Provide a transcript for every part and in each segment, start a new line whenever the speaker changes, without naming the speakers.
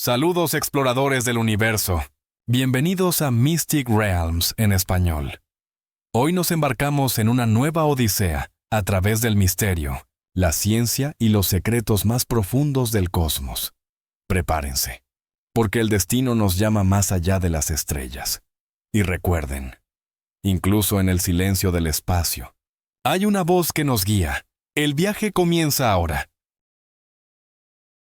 Saludos exploradores del universo. Bienvenidos a Mystic Realms en español. Hoy nos embarcamos en una nueva odisea a través del misterio, la ciencia y los secretos más profundos del cosmos. Prepárense, porque el destino nos llama más allá de las estrellas. Y recuerden, incluso en el silencio del espacio, hay una voz que nos guía. El viaje comienza ahora.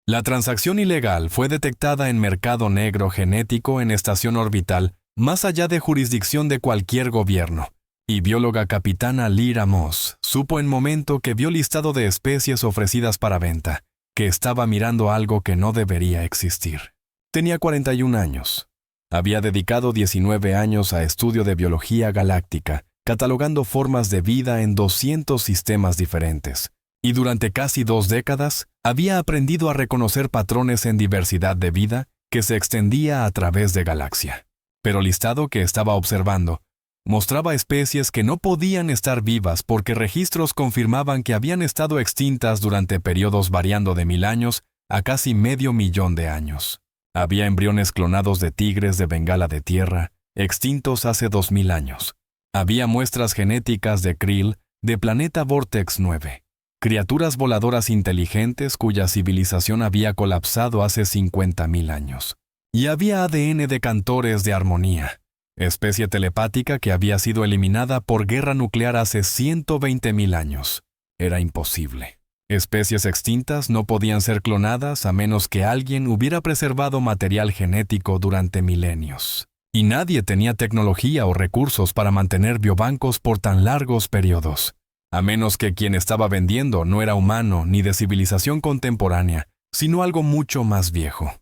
La transacción ilegal fue detectada en mercado negro genético en estación orbital, más allá de jurisdicción de cualquier gobierno, y bióloga capitana Lyra Moss supo en momento que vio listado de especies ofrecidas para venta, que estaba mirando algo que no debería existir. Tenía 41 años. Había dedicado 19 años a estudio de biología galáctica, catalogando formas de vida en 200 sistemas diferentes. Y durante casi 2 décadas, había aprendido a reconocer patrones en diversidad de vida que se extendía a través de galaxia. Pero el listado que estaba observando mostraba especies que no podían estar vivas porque registros confirmaban que habían estado extintas durante periodos variando de 1000 años a casi medio millón de años. Había embriones clonados de tigres de Bengala de tierra, extintos hace 2000 años. Había muestras genéticas de krill de planeta Vortex 9. Criaturas voladoras inteligentes cuya civilización había colapsado hace 50.000 años. Y había ADN de cantores de armonía, especie telepática que había sido eliminada por guerra nuclear hace 120.000 años. Era imposible. Especies extintas no podían ser clonadas a menos que alguien hubiera preservado material genético durante milenios. Y nadie tenía tecnología o recursos para mantener biobancos por tan largos periodos. A menos que quien estaba vendiendo no era humano ni de civilización contemporánea, sino algo mucho más viejo.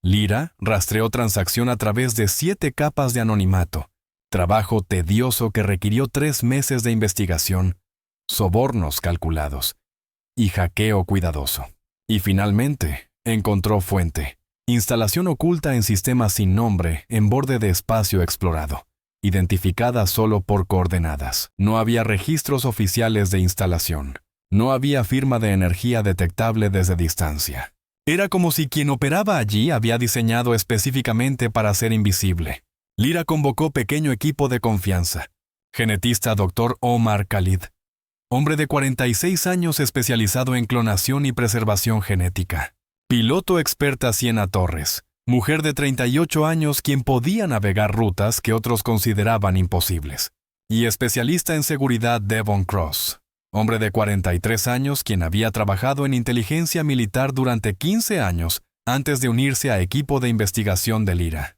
Lyra rastreó transacción a través de 7 capas de anonimato, trabajo tedioso que requirió 3 meses de investigación, sobornos calculados y hackeo cuidadoso. Y finalmente, encontró fuente, instalación oculta en sistema sin nombre en borde de espacio explorado. Identificada solo por coordenadas. No había registros oficiales de instalación. No había firma de energía detectable desde distancia. Era como si quien operaba allí había diseñado específicamente para ser invisible. Lyra convocó pequeño equipo de confianza. Genetista Dr. Omar Khalid. Hombre de 46 años especializado en clonación y preservación genética. Piloto experta Sienna Torres. Mujer de 38 años quien podía navegar rutas que otros consideraban imposibles. Y especialista en seguridad Devon Cross. Hombre de 43 años quien había trabajado en inteligencia militar durante 15 años antes de unirse a equipo de investigación de Lyra.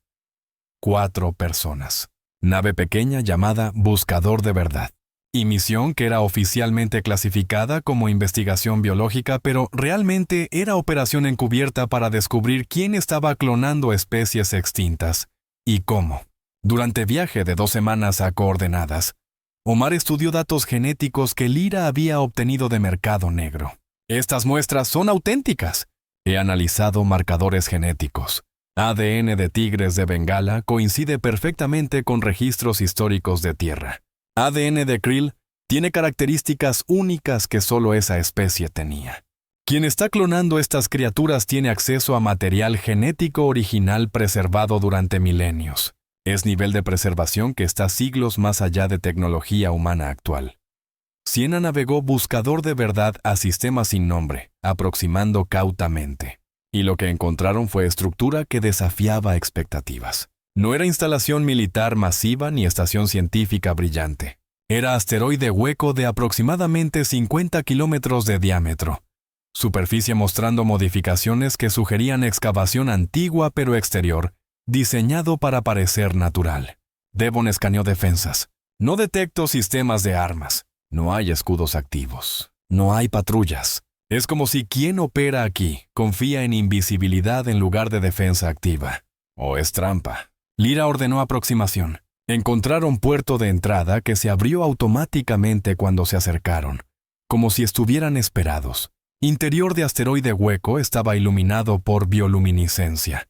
4 personas. Nave pequeña llamada Buscador de Verdad. Y misión que era oficialmente clasificada como investigación biológica, pero realmente era operación encubierta para descubrir quién estaba clonando especies extintas y cómo. Durante viaje de 2 semanas a coordenadas, Omar estudió datos genéticos que Lyra había obtenido de mercado negro. Estas muestras son auténticas. He analizado marcadores genéticos. ADN de tigres de Bengala coincide perfectamente con registros históricos de tierra. ADN de krill tiene características únicas que solo esa especie tenía. Quien está clonando estas criaturas tiene acceso a material genético original preservado durante milenios. Es nivel de preservación que está siglos más allá de tecnología humana actual. Sienna navegó Buscador de Verdad a sistema sin nombre, aproximando cautamente. Y lo que encontraron fue estructura que desafiaba expectativas. No era instalación militar masiva ni estación científica brillante. Era asteroide hueco de aproximadamente 50 kilómetros de diámetro. Superficie mostrando modificaciones que sugerían excavación antigua pero exterior, diseñado para parecer natural. Devon escaneó defensas. No detecto sistemas de armas. No hay escudos activos. No hay patrullas. Es como si quien opera aquí confía en invisibilidad en lugar de defensa activa. ¿O es trampa? Lyra ordenó aproximación. Encontraron puerto de entrada que se abrió automáticamente cuando se acercaron, como si estuvieran esperados. Interior de asteroide hueco estaba iluminado por bioluminiscencia.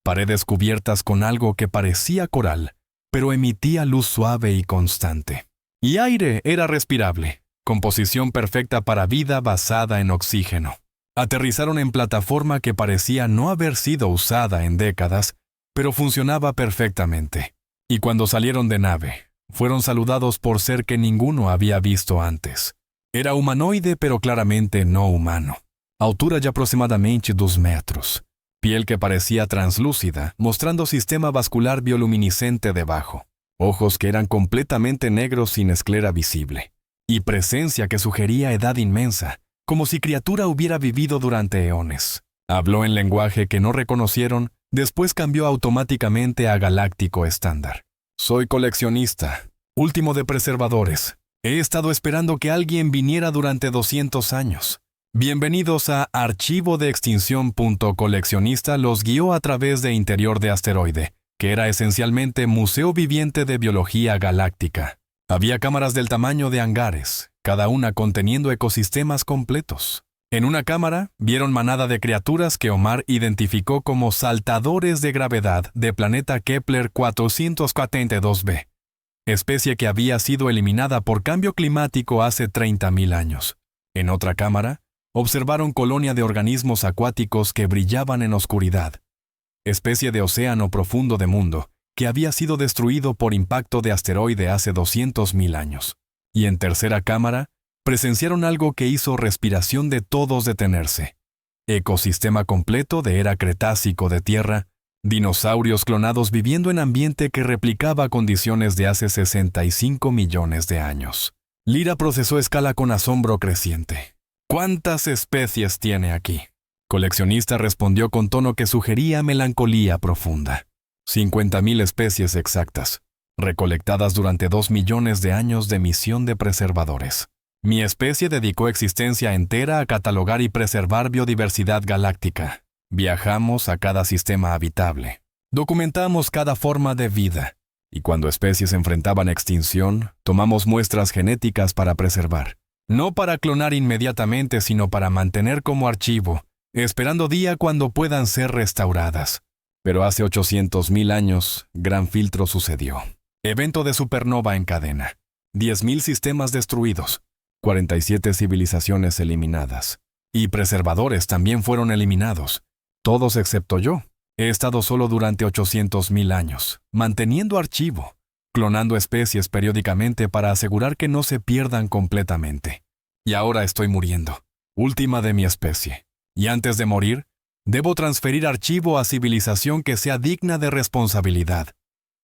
Paredes cubiertas con algo que parecía coral, pero emitía luz suave y constante. Y aire era respirable, composición perfecta para vida basada en oxígeno. Aterrizaron en plataforma que parecía no haber sido usada en décadas, pero funcionaba perfectamente. Y cuando salieron de nave, fueron saludados por ser que ninguno había visto antes. Era humanoide, pero claramente no humano. Altura de aproximadamente 2 metros. Piel que parecía translúcida, mostrando sistema vascular bioluminiscente debajo. Ojos que eran completamente negros sin esclera visible. Y presencia que sugería edad inmensa, como si criatura hubiera vivido durante eones. Habló en lenguaje que no reconocieron, después cambió automáticamente a galáctico estándar. Soy coleccionista, último de preservadores. He estado esperando que alguien viniera durante 200 años. Bienvenidos a Archivo de Extinción. Coleccionista los guió a través de interior de asteroide, que era esencialmente museo viviente de biología galáctica. Había cámaras del tamaño de hangares, cada una conteniendo ecosistemas completos. En una cámara, vieron manada de criaturas que Omar identificó como saltadores de gravedad de planeta Kepler 442b, especie que había sido eliminada por cambio climático hace 30.000 años. En otra cámara, observaron colonia de organismos acuáticos que brillaban en oscuridad, especie de océano profundo de mundo, que había sido destruido por impacto de asteroide hace 200.000 años. Y en tercera cámara, presenciaron algo que hizo respiración de todos detenerse. Ecosistema completo de era Cretácico de tierra, dinosaurios clonados viviendo en ambiente que replicaba condiciones de hace 65 millones de años. Lyra procesó escala con asombro creciente. ¿Cuántas especies tiene aquí? Coleccionista respondió con tono que sugería melancolía profunda. 50.000 especies exactas, recolectadas durante 2 millones de años de misión de preservadores. Mi especie dedicó existencia entera a catalogar y preservar biodiversidad galáctica. Viajamos a cada sistema habitable. Documentamos cada forma de vida. Y cuando especies enfrentaban extinción, tomamos muestras genéticas para preservar. No para clonar inmediatamente, sino para mantener como archivo, esperando día cuando puedan ser restauradas. Pero hace 800.000 años, gran filtro sucedió. Evento de supernova en cadena. 10.000 sistemas destruidos. 47 civilizaciones eliminadas. Y preservadores también fueron eliminados. Todos excepto yo. He estado solo durante 800.000 años, manteniendo archivo, clonando especies periódicamente para asegurar que no se pierdan completamente. Y ahora estoy muriendo, última de mi especie. Y antes de morir, debo transferir archivo a civilización que sea digna de responsabilidad.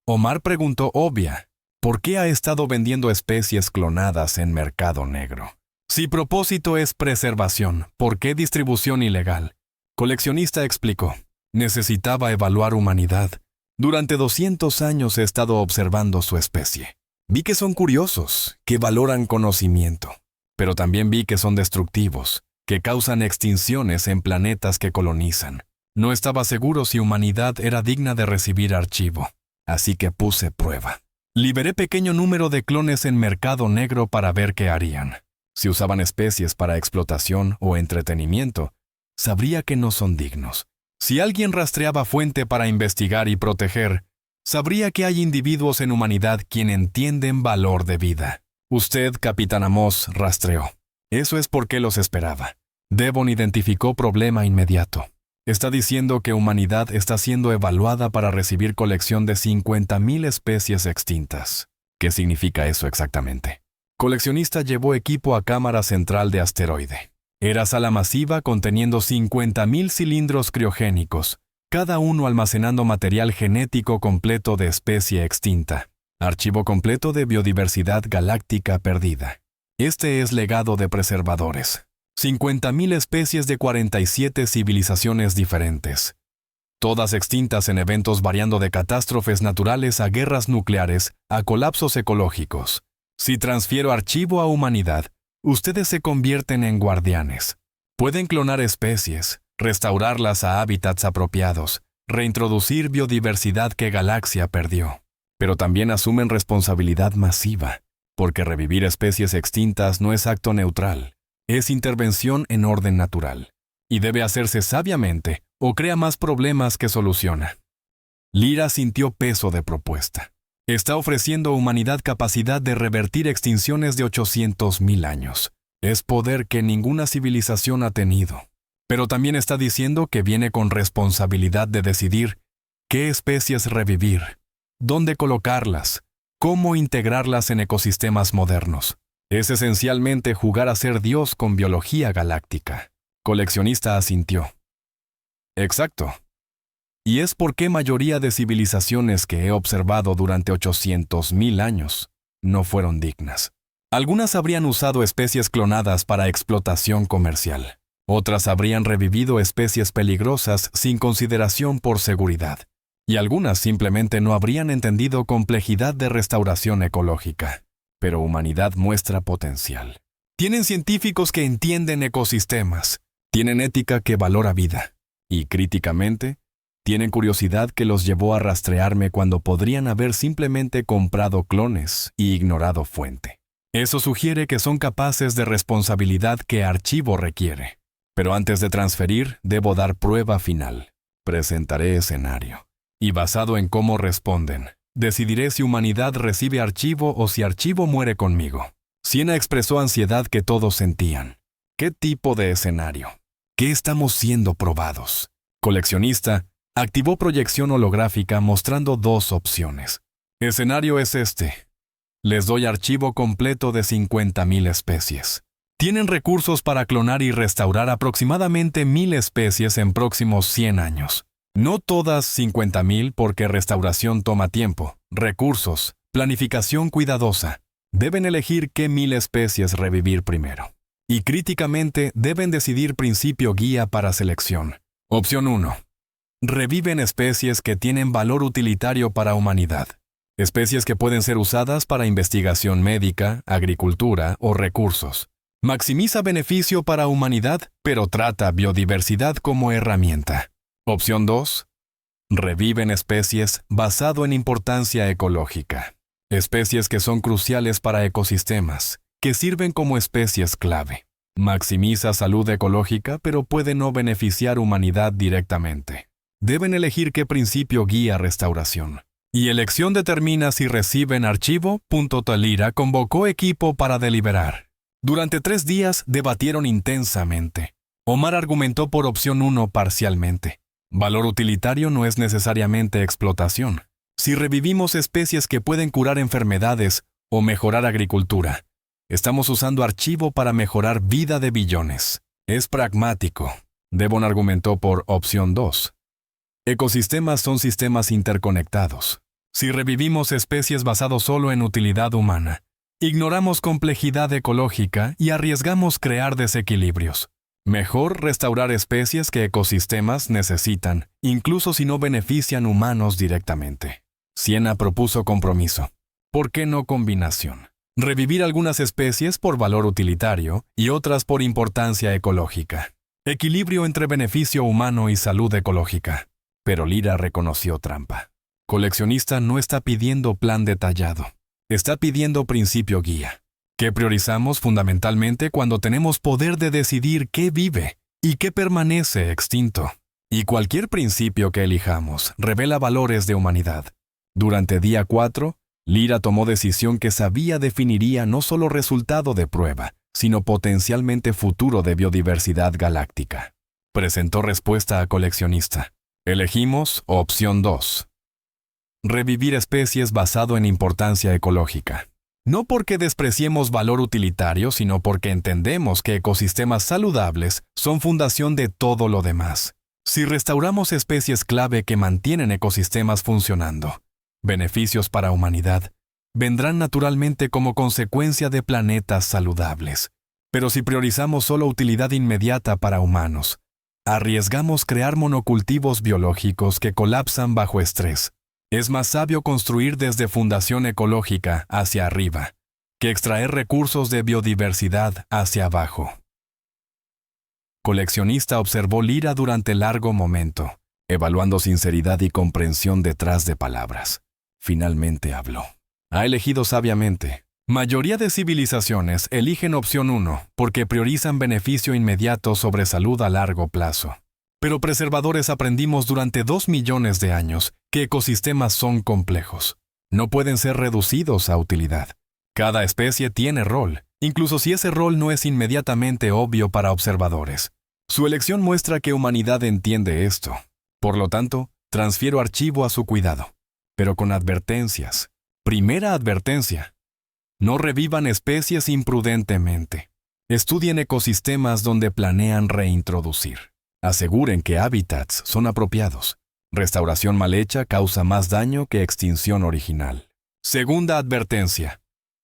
Omar preguntó obvia, ¿por qué ha estado vendiendo especies clonadas en mercado negro? Si propósito es preservación, ¿por qué distribución ilegal? Coleccionista explicó, necesitaba evaluar humanidad. Durante 200 años he estado observando su especie. Vi que son curiosos, que valoran conocimiento. Pero también vi que son destructivos, que causan extinciones en planetas que colonizan. No estaba seguro si humanidad era digna de recibir archivo, así que puse prueba. Liberé pequeño número de clones en mercado negro para ver qué harían. Si usaban especies para explotación o entretenimiento, sabría que no son dignos. Si alguien rastreaba fuente para investigar y proteger, sabría que hay individuos en humanidad quien entienden valor de vida. Usted, Capitán Amos, rastreó. Eso es porque los esperaba. Devon identificó problema inmediato. Está diciendo que humanidad está siendo evaluada para recibir colección de 50.000 especies extintas. ¿Qué significa eso exactamente? Coleccionista llevó equipo a cámara central de asteroide. Era sala masiva conteniendo 50.000 cilindros criogénicos, cada uno almacenando material genético completo de especie extinta. Archivo completo de biodiversidad galáctica perdida. Este es legado de preservadores. 50.000 especies de 47 civilizaciones diferentes. Todas extintas en eventos variando de catástrofes naturales a guerras nucleares a colapsos ecológicos. Si transfiero archivo a humanidad, ustedes se convierten en guardianes. Pueden clonar especies, restaurarlas a hábitats apropiados, reintroducir biodiversidad que galaxia perdió. Pero también asumen responsabilidad masiva, porque revivir especies extintas no es acto neutral, es intervención en orden natural, y debe hacerse sabiamente o crea más problemas que soluciona. Lyra sintió peso de propuesta. Está ofreciendo a humanidad capacidad de revertir extinciones de 800.000 años. Es poder que ninguna civilización ha tenido. Pero también está diciendo que viene con responsabilidad de decidir qué especies revivir, dónde colocarlas, cómo integrarlas en ecosistemas modernos. Es esencialmente jugar a ser Dios con biología galáctica. Coleccionista asintió. Exacto. Y es porque mayoría de civilizaciones que he observado durante 800.000 años no fueron dignas. Algunas habrían usado especies clonadas para explotación comercial. Otras habrían revivido especies peligrosas sin consideración por seguridad. Y algunas simplemente no habrían entendido complejidad de restauración ecológica. Pero humanidad muestra potencial. Tienen científicos que entienden ecosistemas. Tienen ética que valora vida. Y críticamente, tienen curiosidad que los llevó a rastrearme cuando podrían haber simplemente comprado clones y ignorado fuente. Eso sugiere que son capaces de responsabilidad que archivo requiere. Pero antes de transferir, debo dar prueba final. Presentaré escenario. Y basado en cómo responden, decidiré si humanidad recibe archivo o si archivo muere conmigo. Siena expresó ansiedad que todos sentían. ¿Qué tipo de escenario? ¿Qué estamos siendo probados? Coleccionista activó proyección holográfica mostrando dos opciones. Escenario es este. Les doy archivo completo de 50.000 especies. Tienen recursos para clonar y restaurar aproximadamente 1.000 especies en próximos 100 años. No todas 50.000 porque restauración toma tiempo, recursos, planificación cuidadosa. Deben elegir qué 1.000 especies revivir primero. Y críticamente deben decidir principio guía para selección. Opción 1. Reviven especies que tienen valor utilitario para humanidad. Especies que pueden ser usadas para investigación médica, agricultura o recursos. Maximiza beneficio para humanidad, pero trata biodiversidad como herramienta. Opción 2. Reviven especies basado en importancia ecológica. Especies que son cruciales para ecosistemas, que sirven como especies clave. Maximiza salud ecológica, pero puede no beneficiar humanidad directamente. Deben elegir qué principio guía restauración. Y elección determina si reciben archivo. Talira convocó equipo para deliberar. Durante 3 días debatieron intensamente. Omar argumentó por opción 1 parcialmente. Valor utilitario no es necesariamente explotación. Si revivimos especies que pueden curar enfermedades o mejorar agricultura, estamos usando archivo para mejorar vida de billones. Es pragmático. Devon argumentó por opción 2. Ecosistemas son sistemas interconectados. Si revivimos especies basados solo en utilidad humana, ignoramos complejidad ecológica y arriesgamos crear desequilibrios. Mejor restaurar especies que ecosistemas necesitan, incluso si no benefician humanos directamente. Siena propuso compromiso. ¿Por qué no combinación? Revivir algunas especies por valor utilitario y otras por importancia ecológica. Equilibrio entre beneficio humano y salud ecológica. Pero Lira reconoció trampa. Coleccionista no está pidiendo plan detallado. Está pidiendo principio guía. ¿Qué priorizamos fundamentalmente cuando tenemos poder de decidir qué vive y qué permanece extinto? Y cualquier principio que elijamos revela valores de humanidad. Durante día 4, Lira tomó decisión que sabía definiría no solo resultado de prueba, sino potencialmente futuro de biodiversidad galáctica. Presentó respuesta a coleccionista. Elegimos opción 2. Revivir especies basado en importancia ecológica. No porque despreciemos valor utilitario, sino porque entendemos que ecosistemas saludables son fundación de todo lo demás. Si restauramos especies clave que mantienen ecosistemas funcionando, beneficios para humanidad vendrán naturalmente como consecuencia de planetas saludables. Pero si priorizamos solo utilidad inmediata para humanos, arriesgamos crear monocultivos biológicos que colapsan bajo estrés. Es más sabio construir desde fundación ecológica hacia arriba, que extraer recursos de biodiversidad hacia abajo. Coleccionista observó Lira durante largo momento, evaluando sinceridad y comprensión detrás de palabras. Finalmente habló. Ha elegido sabiamente. Mayoría de civilizaciones eligen opción 1 porque priorizan beneficio inmediato sobre salud a largo plazo. Pero preservadores aprendimos durante 2 millones de años que ecosistemas son complejos. No pueden ser reducidos a utilidad. Cada especie tiene rol, incluso si ese rol no es inmediatamente obvio para observadores. Su elección muestra que humanidad entiende esto. Por lo tanto, transfiero archivo a su cuidado, pero con advertencias. Primera advertencia: no revivan especies imprudentemente. Estudien ecosistemas donde planean reintroducir. Aseguren que hábitats son apropiados. Restauración mal hecha causa más daño que extinción original. Segunda advertencia: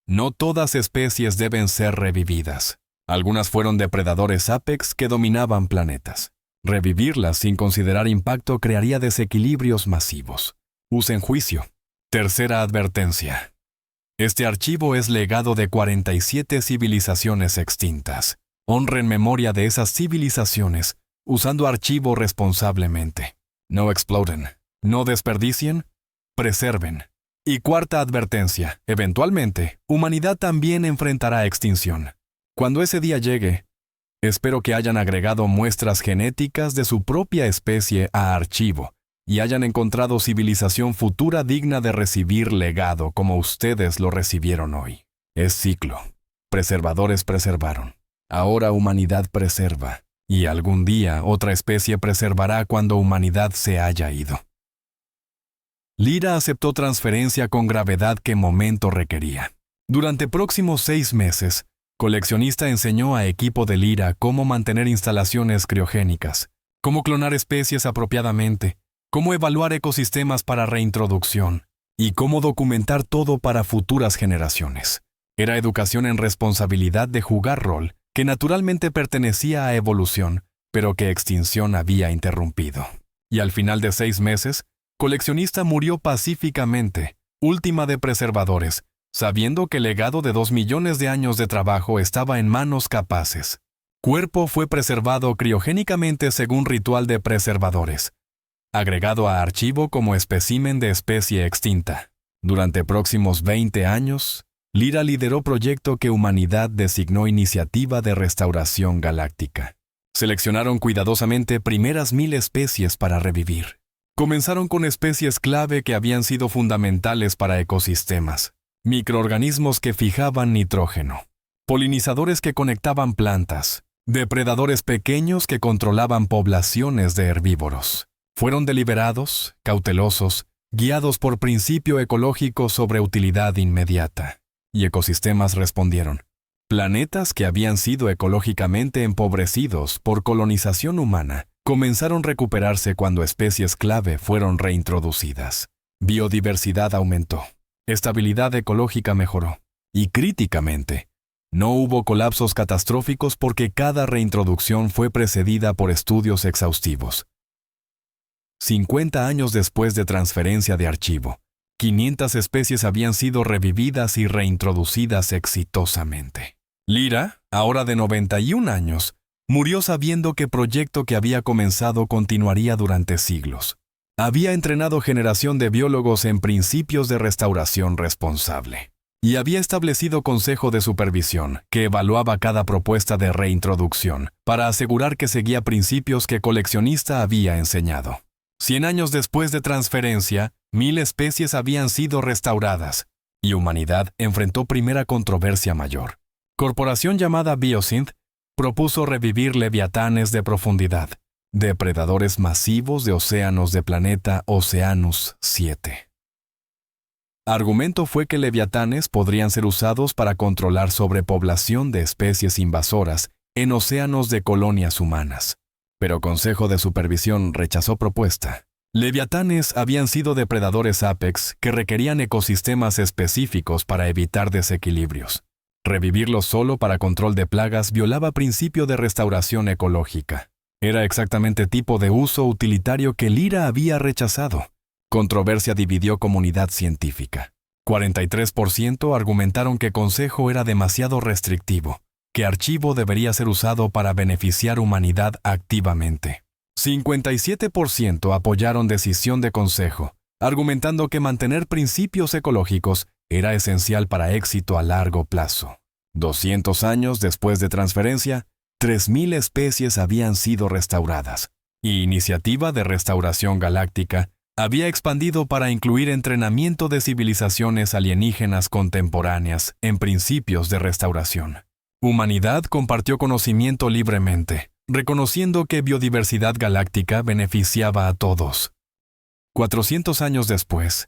no todas especies deben ser revividas. Algunas fueron depredadores apex que dominaban planetas. Revivirlas sin considerar impacto crearía desequilibrios masivos. Usen juicio. Tercera advertencia: este archivo es legado de 47 civilizaciones extintas. Honren memoria de esas civilizaciones usando archivo responsablemente. No exploten, no desperdicien, preserven. Y cuarta advertencia: eventualmente, humanidad también enfrentará extinción. Cuando ese día llegue, espero que hayan agregado muestras genéticas de su propia especie a archivo y hayan encontrado civilización futura digna de recibir legado como ustedes lo recibieron hoy. Es ciclo. Preservadores preservaron. Ahora humanidad preserva. Y algún día otra especie preservará cuando humanidad se haya ido. Lyra aceptó transferencia con gravedad que momento requería. Durante próximos 6 meses, Coleccionista enseñó a equipo de Lyra cómo mantener instalaciones criogénicas, cómo clonar especies apropiadamente, cómo evaluar ecosistemas para reintroducción y cómo documentar todo para futuras generaciones. Era educación en responsabilidad de jugar rol que naturalmente pertenecía a evolución, pero que extinción había interrumpido. Y al final de 6 meses, Coleccionista murió pacíficamente, última de preservadores, sabiendo que el legado de 2 millones de años de trabajo estaba en manos capaces. Cuerpo fue preservado criogénicamente según ritual de preservadores, agregado a archivo como espécimen de especie extinta. Durante próximos 20 años, Lyra lideró proyecto que Humanidad designó Iniciativa de Restauración Galáctica. Seleccionaron cuidadosamente primeras 1000 especies para revivir. Comenzaron con especies clave que habían sido fundamentales para ecosistemas. Microorganismos que fijaban nitrógeno, polinizadores que conectaban plantas, depredadores pequeños que controlaban poblaciones de herbívoros. Fueron deliberados, cautelosos, guiados por principio ecológico sobre utilidad inmediata. Y ecosistemas respondieron. Planetas que habían sido ecológicamente empobrecidos por colonización humana comenzaron a recuperarse cuando especies clave fueron reintroducidas. Biodiversidad aumentó. Estabilidad ecológica mejoró. Y críticamente, no hubo colapsos catastróficos porque cada reintroducción fue precedida por estudios exhaustivos. 50 años después de transferencia de archivo, 500 especies habían sido revividas y reintroducidas exitosamente. Lyra, ahora de 91 años, murió sabiendo que proyecto que había comenzado continuaría durante siglos. Había entrenado generación de biólogos en principios de restauración responsable. Y había establecido consejo de supervisión que evaluaba cada propuesta de reintroducción para asegurar que seguía principios que Coleccionista había enseñado. 100 años después de transferencia, 1000 especies habían sido restauradas, y Humanidad enfrentó primera controversia mayor. Corporación llamada Biosynth propuso revivir leviatanes de profundidad, depredadores masivos de océanos de planeta Oceanus 7. Argumento fue que leviatanes podrían ser usados para controlar sobrepoblación de especies invasoras en océanos de colonias humanas. Pero Consejo de Supervisión rechazó propuesta. Leviatanes habían sido depredadores apex que requerían ecosistemas específicos para evitar desequilibrios. Revivirlos solo para control de plagas violaba principio de restauración ecológica. Era exactamente tipo de uso utilitario que Lyra había rechazado. Controversia dividió comunidad científica. 43% argumentaron que Consejo era demasiado restrictivo, que archivo debería ser usado para beneficiar humanidad activamente. 57% apoyaron decisión de Consejo, argumentando que mantener principios ecológicos era esencial para éxito a largo plazo. 200 años después de transferencia, 3000 especies habían sido restauradas, y Iniciativa de Restauración Galáctica había expandido para incluir entrenamiento de civilizaciones alienígenas contemporáneas en principios de restauración. Humanidad compartió conocimiento libremente, reconociendo que biodiversidad galáctica beneficiaba a todos. 400 años después,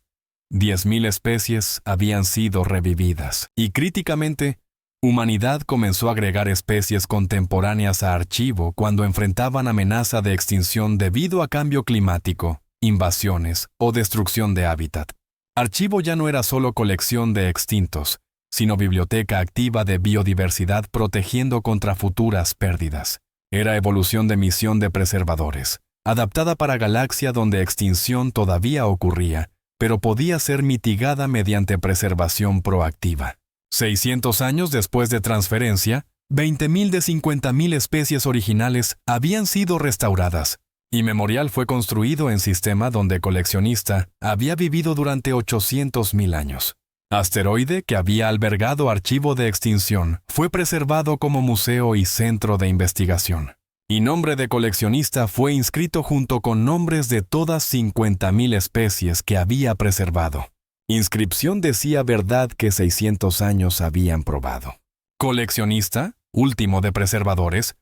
10.000 especies habían sido revividas, y críticamente, humanidad comenzó a agregar especies contemporáneas a archivo cuando enfrentaban amenaza de extinción debido a cambio climático, invasiones o destrucción de hábitat. Archivo ya no era solo colección de extintos, sino biblioteca activa de biodiversidad protegiendo contra futuras pérdidas. Era evolución de misión de preservadores, adaptada para galaxia donde extinción todavía ocurría, pero podía ser mitigada mediante preservación proactiva. 600 años después de transferencia, 20.000 de 50.000 especies originales habían sido restauradas, y Memorial fue construido en sistema donde coleccionista había vivido durante 800.000 años. Asteroide que había albergado archivo de extinción fue preservado como museo y centro de investigación. Y nombre de coleccionista fue inscrito junto con nombres de todas 50.000 especies que había preservado. Inscripción decía verdad que 600 años habían probado. Coleccionista, último de preservadores,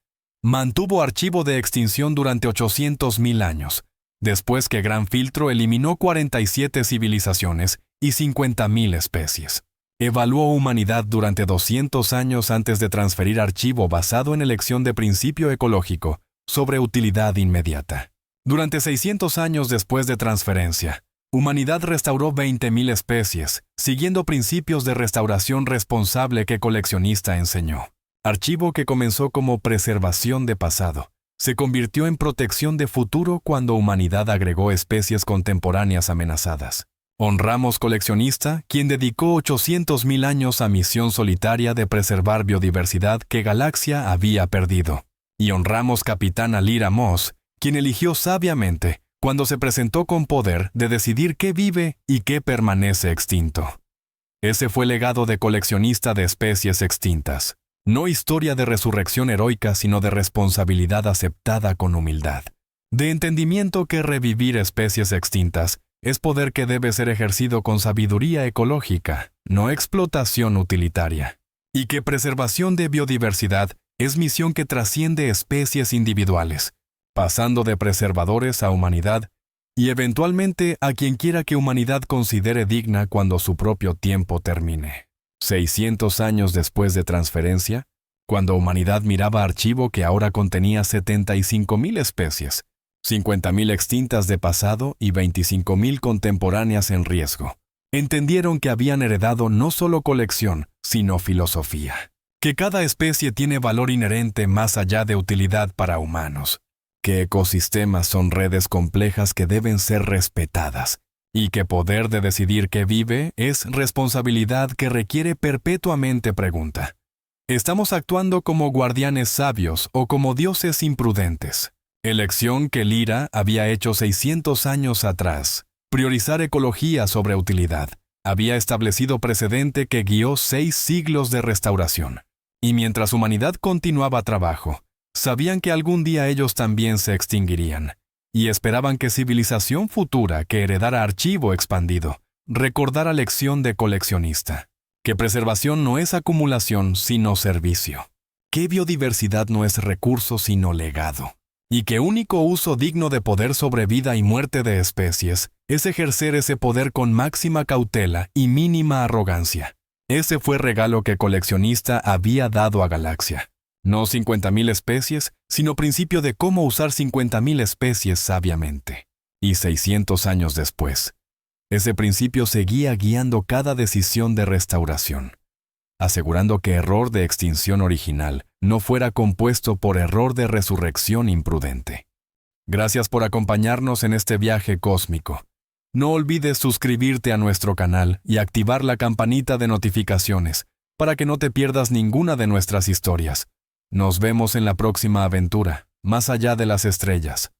mantuvo archivo de extinción durante 800.000 años, después que Gran Filtro eliminó 47 civilizaciones y 50.000 especies. Evaluó humanidad durante 200 años antes de transferir archivo basado en elección de principio ecológico sobre utilidad inmediata. Durante 600 años después de transferencia, humanidad restauró 20.000 especies, siguiendo principios de restauración responsable que coleccionista enseñó. Archivo que comenzó como preservación de pasado, se convirtió en protección de futuro cuando humanidad agregó especies contemporáneas amenazadas. Honramos coleccionista, quien dedicó 800.000 años a misión solitaria de preservar biodiversidad que Galaxia había perdido. Y honramos capitán Alira Moss, quien eligió sabiamente, cuando se presentó con poder de decidir qué vive y qué permanece extinto. Ese fue legado de coleccionista de especies extintas. No historia de resurrección heroica, sino de responsabilidad aceptada con humildad. De entendimiento que revivir especies extintas es poder que debe ser ejercido con sabiduría ecológica, no explotación utilitaria. Y que preservación de biodiversidad es misión que trasciende especies individuales, pasando de preservadores a humanidad y eventualmente a quien quiera que humanidad considere digna cuando su propio tiempo termine. 600 años después de transferencia, cuando humanidad miraba archivo que ahora contenía 75.000 especies, 50.000 extintas de pasado y 25.000 contemporáneas en riesgo. Entendieron que habían heredado no solo colección, sino filosofía. Que cada especie tiene valor inherente más allá de utilidad para humanos. Que ecosistemas son redes complejas que deben ser respetadas. Y que poder de decidir qué vive es responsabilidad que requiere perpetuamente pregunta. ¿Estamos actuando como guardianes sabios o como dioses imprudentes? Elección que Lyra había hecho 600 años atrás. Priorizar ecología sobre utilidad. Había establecido precedente que guió 6 siglos de restauración. Y mientras humanidad continuaba trabajo, sabían que algún día ellos también se extinguirían. Y esperaban que civilización futura que heredara archivo expandido, recordara lección de coleccionista. Que preservación no es acumulación, sino servicio. Que biodiversidad no es recurso, sino legado. Y que único uso digno de poder sobre vida y muerte de especies es ejercer ese poder con máxima cautela y mínima arrogancia. Ese fue regalo que coleccionista había dado a Galaxia. No 50.000 especies, sino principio de cómo usar 50.000 especies sabiamente. Y 600 años después, ese principio seguía guiando cada decisión de restauración, asegurando que error de extinción original no fuera compuesto por error de resurrección imprudente. Gracias por acompañarnos en este viaje cósmico. No olvides suscribirte a nuestro canal y activar la campanita de notificaciones para que no te pierdas ninguna de nuestras historias. Nos vemos en la próxima aventura, más allá de las estrellas.